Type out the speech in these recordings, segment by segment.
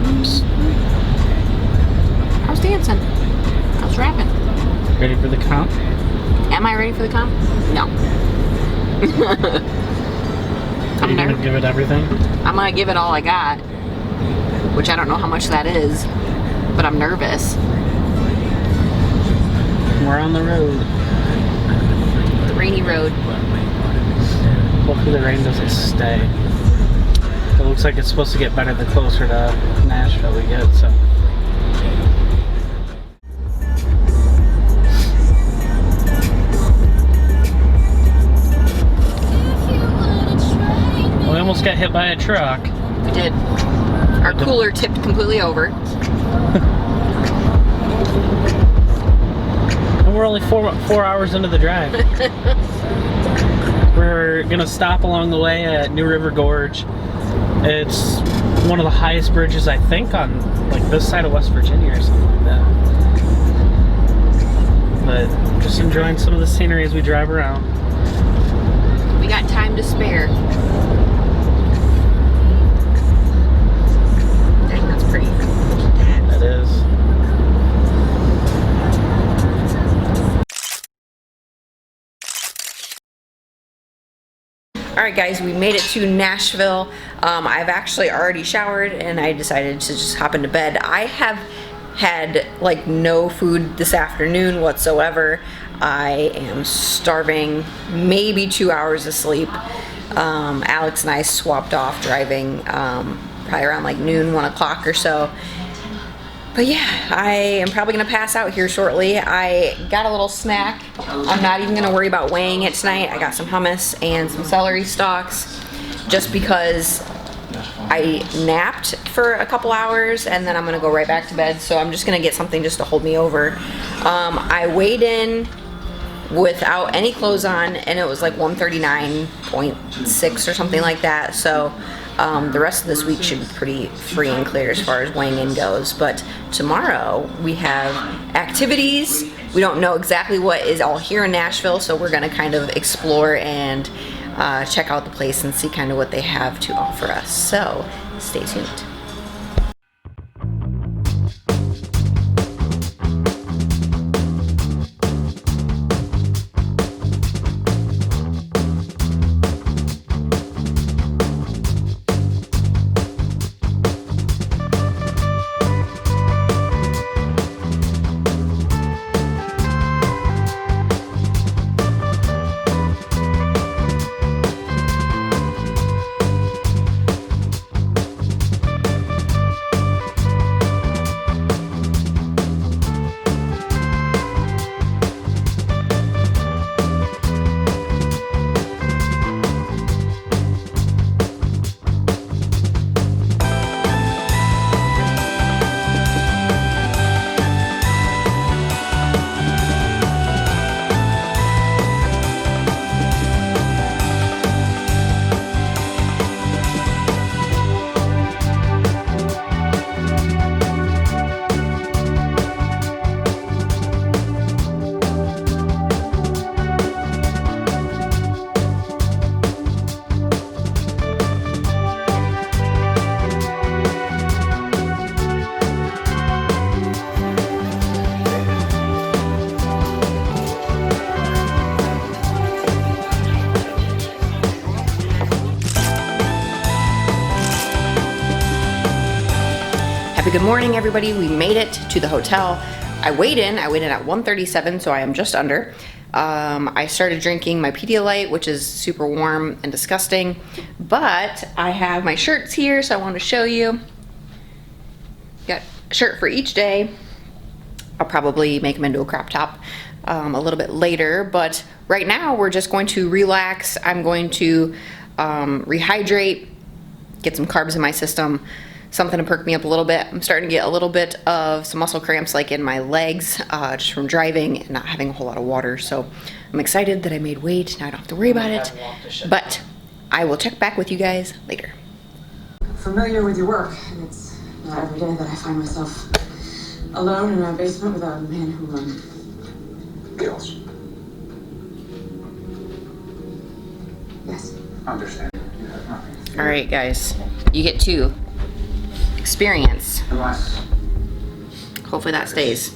Oops. I was dancing. I was rapping. Ready for the comp? Am I ready for the comp? No. Are you gonna give it everything? I'm gonna give it all I got, which I don't know how much that is, but I'm nervous. We're on the road. The rainy road. Hopefully the rain doesn't stay. It looks like it's supposed to get better the closer to Nashville we get, so. We almost got hit by a truck. We did. Our cooler tipped completely over. And we're only four hours into the drive. We're gonna stop along the way at New River Gorge. It's one of the highest bridges, I think, on like this side of West Virginia or something like that. But just enjoying some of the scenery as we drive around. We got time to spare. Dang, that's pretty. That is. Alright guys, we made it to Nashville. I've actually already showered and I decided to just hop into bed. I have had like no food this afternoon whatsoever. I am starving, maybe 2 hours of sleep. Alex and I swapped off driving probably around like noon, 1 o'clock or so. But yeah, I am probably gonna pass out here shortly. I got a little snack. I'm not even gonna worry about weighing it tonight. I got some hummus and some celery stalks just because I napped for a couple hours and then I'm gonna go right back to bed. So I'm just gonna get something just to hold me over. I weighed in without any clothes on and it was like 139.6 or something like that. So the rest of this week should be pretty free and clear as far as weighing in goes. But tomorrow we have activities. We don't know exactly what is all here in Nashville, so we're gonna kind of explore and check out the place and see kind of what they have to offer us. So stay tuned. Good morning, everybody. We made it to the hotel. I weighed in at 137, so I am just under. I started drinking my Pedialyte, which is super warm and disgusting, but I have my shirts here, so I want to show you. Got a shirt for each day. I'll probably make them into a crop top a little bit later, but right now we're just going to relax. I'm going to rehydrate, get some carbs in my system, something to perk me up a little bit. I'm starting to get a little bit of some muscle cramps like in my legs just from driving and not having a whole lot of water. So I'm excited that I made weight. Now I don't have to worry about it, but I will check back with you guys later. Familiar with your work, and it's not every day that I find myself alone in my basement without a man who kills. Understand. You have nothing to fear. All right, guys, you get to experience. Unless Hopefully that stays.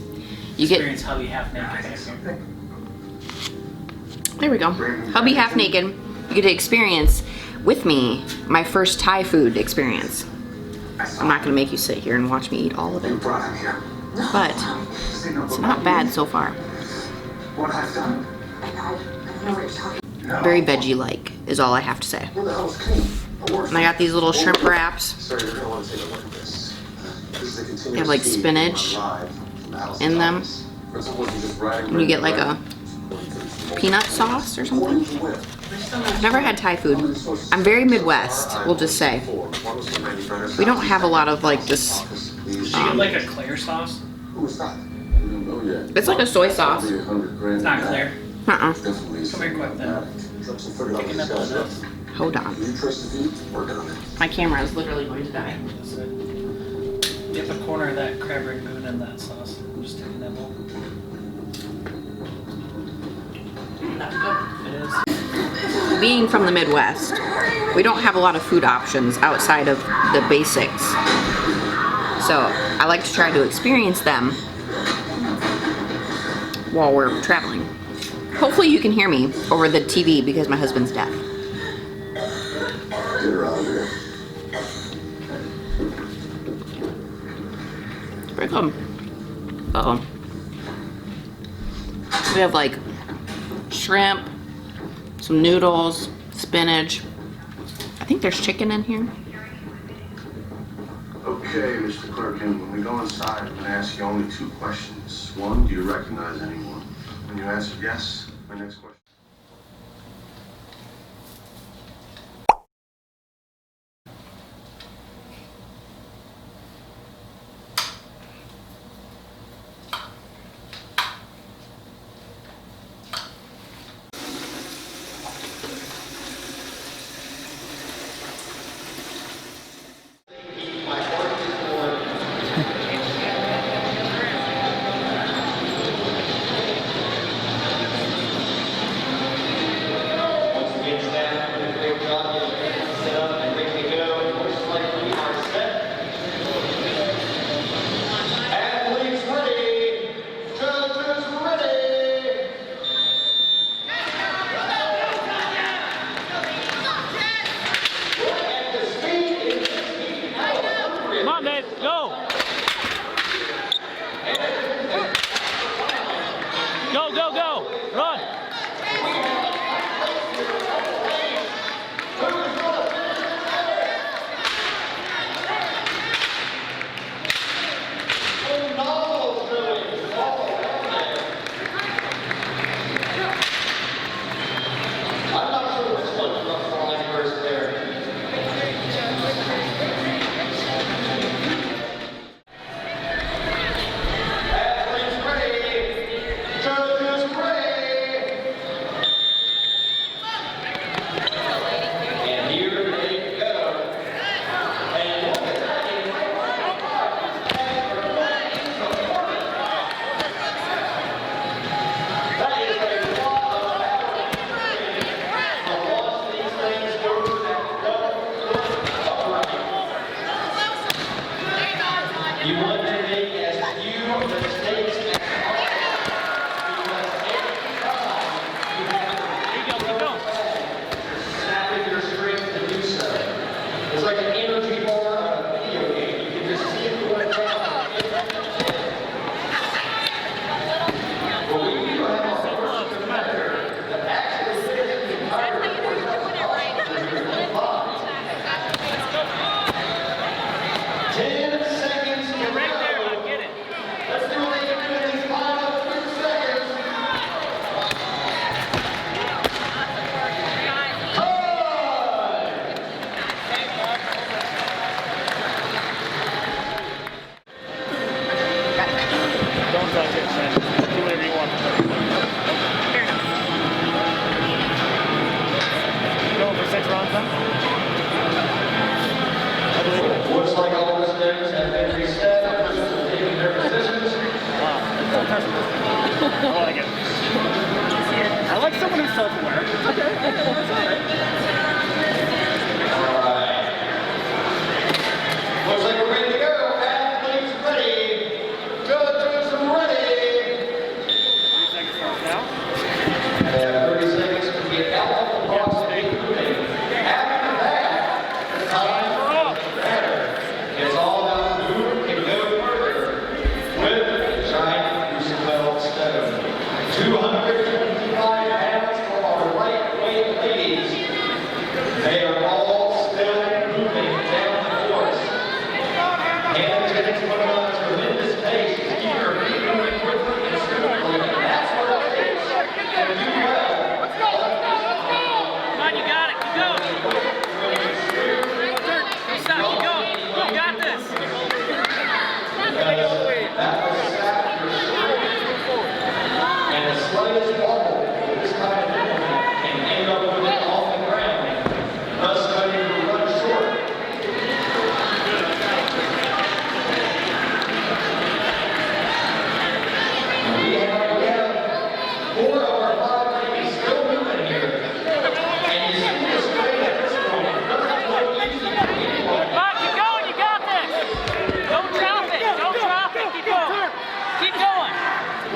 You get, Experience hubby half I naked. say something. there we go. Hubby half naked. You get to experience with me my first Thai food experience. I'm not gonna make you sit here and watch me eat all of You it, brought him here. but it's not bad so far. What I've done. I don't know what you're talking No. Very veggie-like is all I have to say. Where the hell is Kenny? And I got these little shrimp wraps. Sir, you're gonna want to take a look at this. This is a continuous They have, like, feed spinach live from the house in them. office. Principal, you just riding And you get like a right? peanut sauce or something. Where? I've never had Thai food. I'm very Midwest, we'll just say. We don't have a lot of like this. You get like a clear sauce. Who is that? We don't know yet. It's like a soy sauce. It's not clear. Uh-uh. Definitely. Come here quick then. Picking up on this. Hold on. You trust the feed? Working on it. My camera is literally going to die. That's it. Get the corner of that crab rangoon in that sauce. Just take a nibble. It is. Being from the Midwest, we don't have a lot of food options outside of the basics. So I like to try to experience them while we're traveling. Hopefully you can hear me over the TV because my husband's deaf. Get her out of here. Pretty good. Uh-oh. We have like shrimp, some noodles, spinach. I think there's chicken in here. Okay, Mr. Clerkin, when we go inside, I'm gonna ask you only 2 questions. One, do you recognize anyone? When you answer yes, my next question. 225 pounds for our lightweight ladies. They are all still moving down the course. Hands against one another to win this pace. Keep your feet moving quickly and smoothly. That's what it takes to do well. Come on, you got it. Keep going. Don't stop. Keep going. You got this. That was sacked for sure. And the slightest wobble with this kind of movement can end up with it off the ground, thus cutting the run short. We have 4 of our 5 ladies still moving here. And you see this straight at this point. It doesn't look easy for anyone. Come on, keep going. You got this. Don't drop it. Don't drop it. Keep going. Keep going.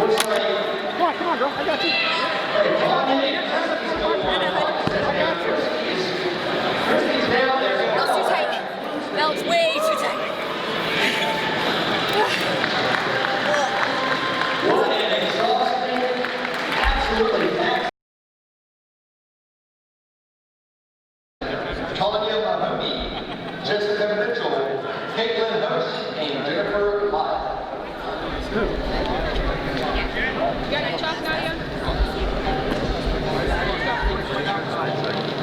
Looks like Come on, girl. I got you. Christy's down there. Belt's too tight. Belt's way too tight. What an exhausting, absolutely taxing. Tanya Mahoney, Jessica Mitchell, Caitlin Host, and Jennifer Lyle.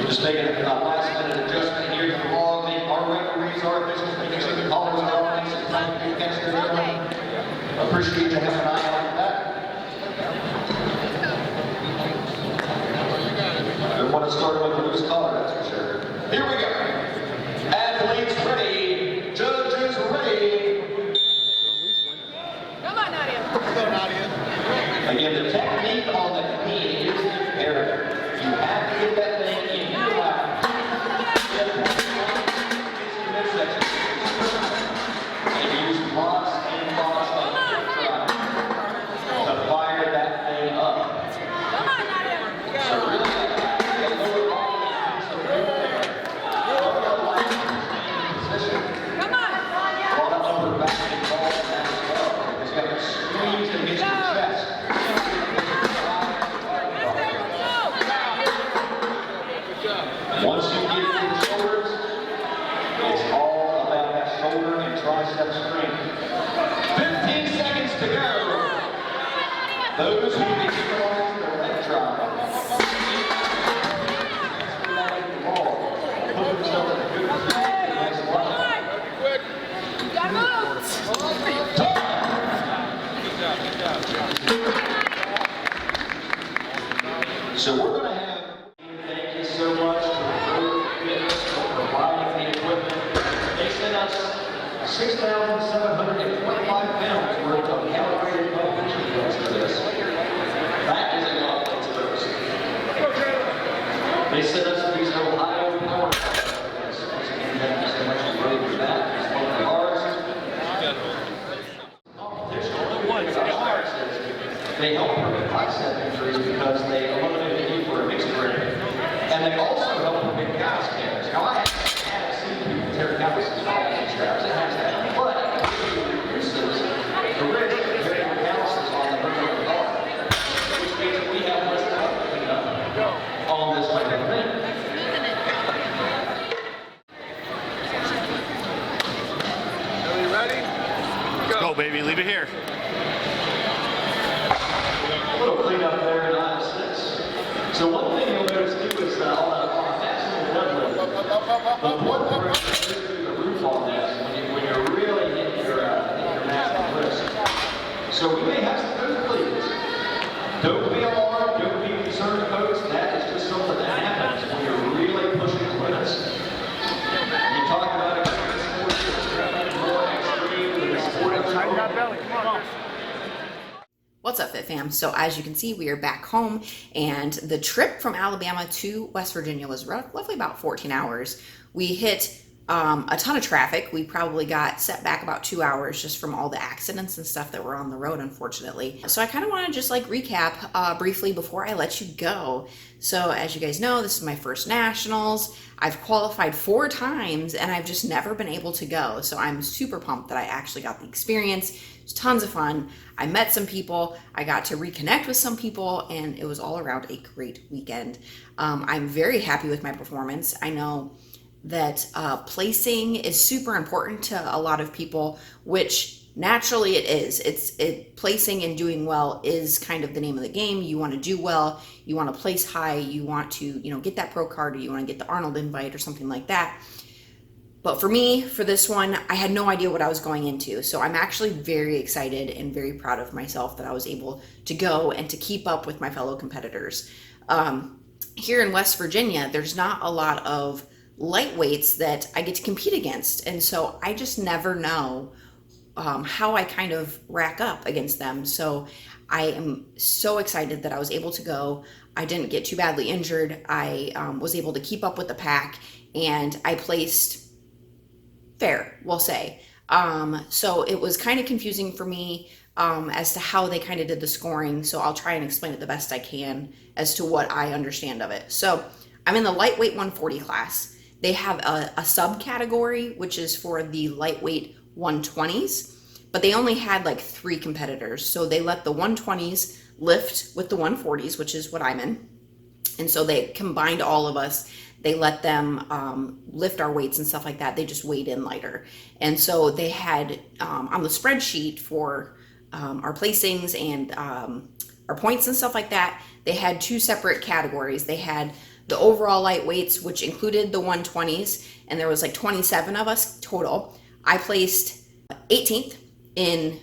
Just making a last minute adjustment here to the law. Our referees, our officials, making sure the callers are on things and trying to catch their rhythm. Appreciate you having an eye on that. Don't want to start with a loose collar, that's for sure. Here we go. Athletes ready. Judges ready. Come on, Nadia. Again, the technique on the knee is imperative. You have to get that thing in your lap. And use blocks and blocks of to fire that thing up. Come on, Nadia. So really, get lower body position. Come on. A lot of upper back involved in that as well. Because you have to squeeze against your chest. Once you get to the shoulders, it's all about that shoulder and tricep strength. 15 seconds to go. Those who can utilize their leg drive. Put themselves in a good position for the next line. You gotta move. So we're going to have, thank you so much to Road Fitness for providing the equipment. They sent us 6,725 pounds worth of calibrated television units for this. That is a lot of exposed. They sent us these Ohio power units. Once again, thank you so much to Road for that. It's one of ours. They help prevent bicep injuries because they eliminate the need for a mixed grip. And they also help prevent callus tears. Now, I haven't seen people tear calluses off these straps. It has happened. But it reduces the risk of tearing calluses on the hook of the bar, which means that we have less time to clean up on this type of thing. Are you ready? Go, baby. Leave it here. A little cleanup there in aisle 6. So one thing you'll notice too is on a maximum deadlift, the blood pressure goes through the roof on this when you're really hitting your maximum risk. So we may have some nosebleeds. Don't be alarmed, don't be concerned, folks. That is just something that happens when you're really pushing the limits. You talk about extreme sports, it's more extreme than the sport of Tighten that belly. Come on. What's up, Fit Fam? So as you can see, we are back home, and the trip from Alabama to West Virginia was roughly about 14 hours. We hit a ton of traffic. We probably got set back about 2 hours just from all the accidents and stuff that were on the road, unfortunately. So I kind of want to just like recap briefly before I let you go. So as you guys know, this is my first nationals. I've qualified 4 times and I've just never been able to go. So I'm super pumped that I actually got the experience. It was tons of fun. I met some people, I got to reconnect with some people, and it was all around a great weekend. I'm very happy with my performance. I know that placing is super important to a lot of people, which naturally it is. Placing and doing well is kind of the name of the game. You want to do well, you want to place high, you want to, you know, get that pro card, or you want to get the Arnold invite or something like that. But for me, for this one, I had no idea what I was going into. So I'm actually very excited and very proud of myself that I was able to go and to keep up with my fellow competitors. Here in West Virginia, there's not a lot of lightweights that I get to compete against. And so I just never know how I kind of rack up against them. So I am so excited that I was able to go. I didn't get too badly injured. I was able to keep up with the pack, and I placed fair, we'll say. So it was kind of confusing for me as to how they kind of did the scoring. So I'll try and explain it the best I can as to what I understand of it. So I'm in the lightweight 140 class. They have a subcategory, which is for the lightweight 120s, but they only had like 3 competitors. So they let the 120s lift with the 140s, which is what I'm in. And so they combined all of us. They let them lift our weights and stuff like that. They just weighed in lighter. And so they had on the spreadsheet for our placings and our points and stuff like that, they had 2 separate categories. They had the overall lightweights, which included the 120s, and there was like 27 of us total. I placed 18th in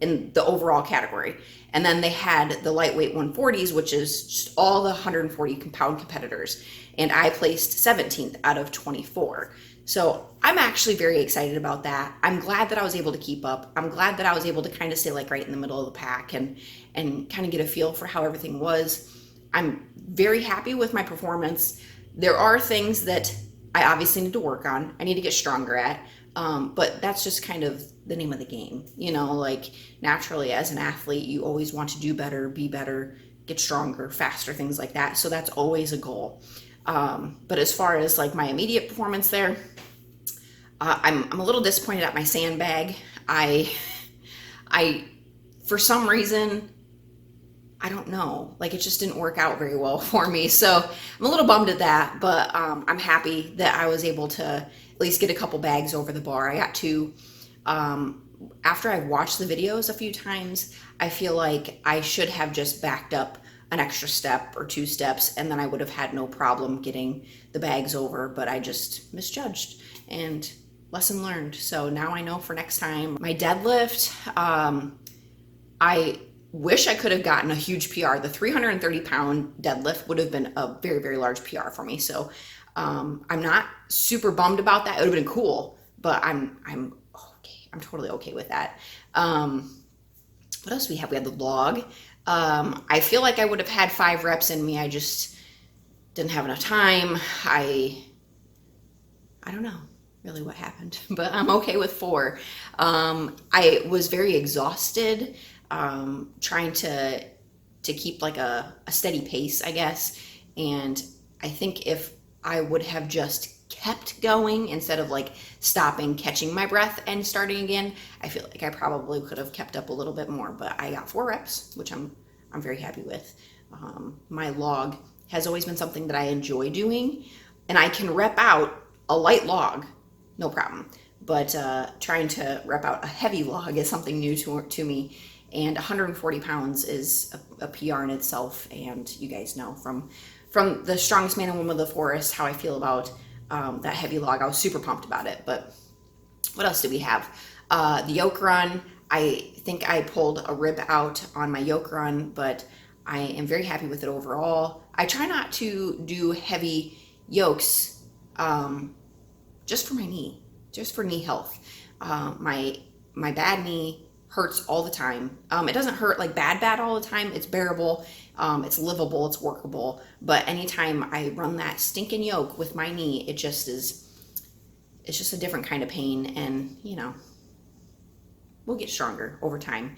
the overall category. And then they had the lightweight 140s, which is just all the 140 pound competitors. And I placed 17th out of 24. So I'm actually very excited about that. I'm glad that I was able to keep up. I'm glad that I was able to kind of stay like right in the middle of the pack and kind of get a feel for how everything was. I'm very happy with my performance. There are things that I obviously need to work on. I need to get stronger at. But that's just kind of the name of the game. You know, like naturally as an athlete, you always want to do better, be better, get stronger, faster, things like that. So that's always a goal. But as far as like my immediate performance there, I'm a little disappointed at my sandbag. I for some reason, I don't know, like it just didn't work out very well for me. So I'm a little bummed at that, but I'm happy that I was able to at least get a couple bags over the bar. I got 2. After I've watched the videos a few times, I feel like I should have just backed up an extra step or 2 steps, and then I would have had no problem getting the bags over, but I just misjudged, and lesson learned. So now I know for next time. My deadlift, I wish I could have gotten a huge PR. The 330 pound deadlift would have been a very, very large PR for me. So I'm not super bummed about that. It would have been cool, but I'm okay. I'm totally okay with that. What else do we have? We had the log. I feel like I would have had 5 reps in me. I just didn't have enough time. I don't know really what happened, but I'm okay with 4. I was very exhausted, trying to keep like a steady pace, I guess. And I think if I would have just kept going instead of like stopping, catching my breath and starting again, I feel like I probably could have kept up a little bit more, but I got 4 reps, which I'm very happy with. My log has always been something that I enjoy doing, and I can rep out a light log, no problem. But trying to rep out a heavy log is something new to me. And 140 pounds is a PR in itself. And you guys know from the strongest man and woman of the forest how I feel about that heavy log. I was super pumped about it. But what else did we have? The yoke run. I think I pulled a rib out on my yoke run, but I am very happy with it overall. I try not to do heavy yokes just for my knee, just for knee health. My bad knee hurts all the time. It doesn't hurt like bad all the time. It's bearable, it's livable, it's workable. But anytime I run that stinking yoke with my knee, it just is, it's just a different kind of pain, and you know, we'll get stronger over time.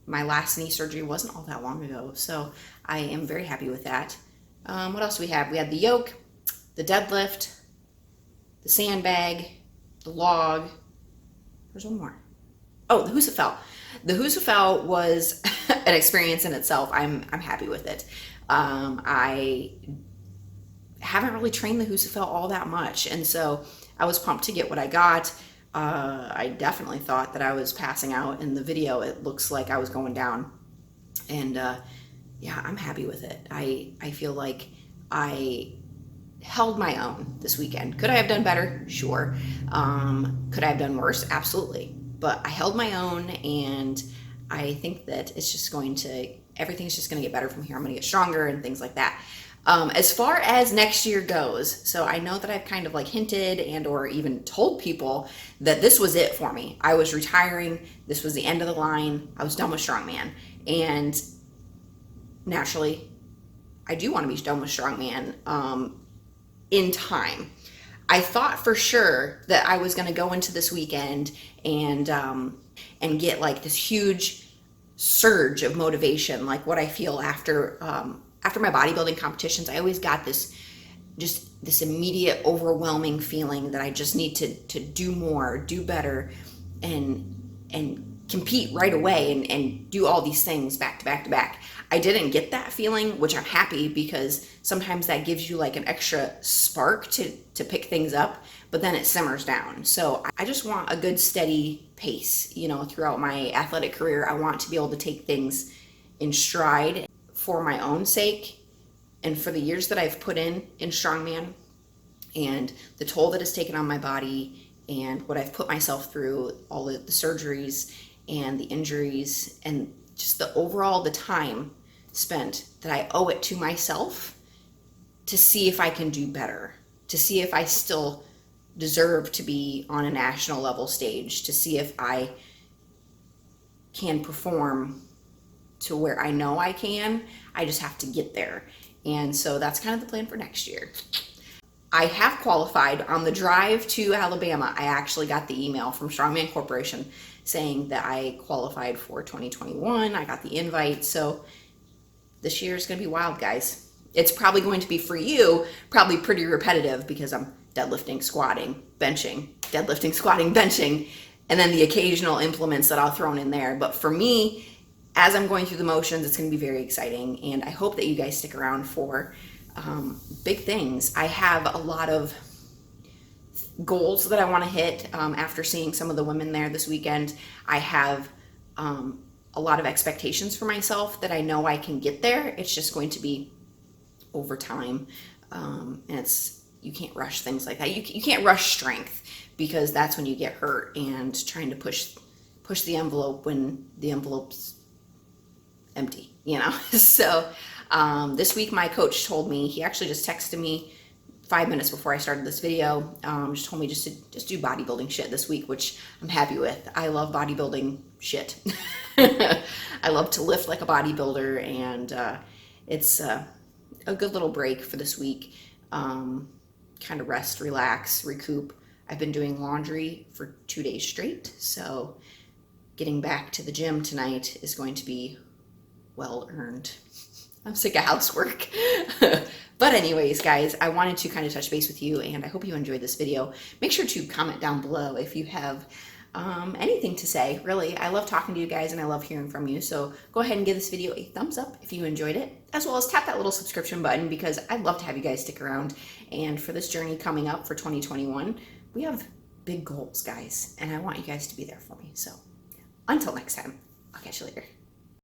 My last knee surgery wasn't all that long ago, so I am very happy with that. What else do we have? We had the yoke, the deadlift, the sandbag, the log. There's one more. Oh, the Husafell. The Husafell was an experience in itself. I'm happy with it. I haven't really trained the Husafell all that much, and so I was pumped to get what I got. I definitely thought that I was passing out. In the video, it looks like I was going down, and yeah, I'm happy with it. I feel like I held my own this weekend. Could I have done better? Sure. Could I have done worse? Absolutely. But I held my own, and I think that it's just everything's just going to get better from here. I'm going to get stronger and things like that. As far as next year goes, so I know that I've kind of like hinted and or even told people that this was it for me. I was retiring. This was the end of the line. I was done with Strongman. And naturally, I do want to be done with Strongman in time. I thought for sure that I was going to go into this weekend and get like this huge surge of motivation, like what I feel after my bodybuilding competitions. I always got this immediate overwhelming feeling that I just need to do more, do better, and compete right away and do all these things back to back to back. I didn't get that feeling, which I'm happy, because sometimes that gives you like an extra spark to pick things up, but then it simmers down. So I just want a good steady pace, you know, throughout my athletic career. I want to be able to take things in stride for my own sake and for the years that I've put in Strongman and the toll that it's taken on my body and what I've put myself through, all the surgeries and the injuries and just the time spent, that I owe it to myself to see if I can do better, to see if I still deserve to be on a national level stage, to see if I can perform to where I know I can. I just have to get there. And so that's kind of the plan for next year. I have qualified. On the drive to Alabama, I actually got the email from Strongman Corporation saying that I qualified for 2021. I got the invite. So this year is going to be wild, guys. It's probably going to be, for you, probably pretty repetitive, because I'm deadlifting, squatting, benching, deadlifting, squatting, benching, and then the occasional implements that I'll throw in there. But for me, as I'm going through the motions, it's going to be very exciting, and I hope that you guys stick around for big things. I have a lot of goals that I want to hit after seeing some of the women there this weekend. I have a lot of expectations for myself that I know I can get there. It's just going to be over time, and you can't rush things like that. You can't rush strength, because that's when you get hurt, and trying to push the envelope when the envelope's empty, you know. So this week my coach told me, he actually just texted me 5 minutes before I started this video, just told me just to do bodybuilding shit this week, which I'm happy with. I love bodybuilding shit. I love to lift like a bodybuilder, and it's a good little break for this week. Kind of rest, relax, recoup. I've been doing laundry for 2 days straight, so getting back to the gym tonight is going to be well earned. I'm sick of housework. But anyways, guys, I wanted to kind of touch base with you, and I hope you enjoyed this video. Make sure to comment down below if you have anything to say. Really, I love talking to you guys, and I love hearing from you. So go ahead and give this video a thumbs up if you enjoyed it, as well as tap that little subscription button, because I'd love to have you guys stick around. And for this journey coming up for 2021, we have big goals, guys, and I want you guys to be there for me. So until next time, I'll catch you later.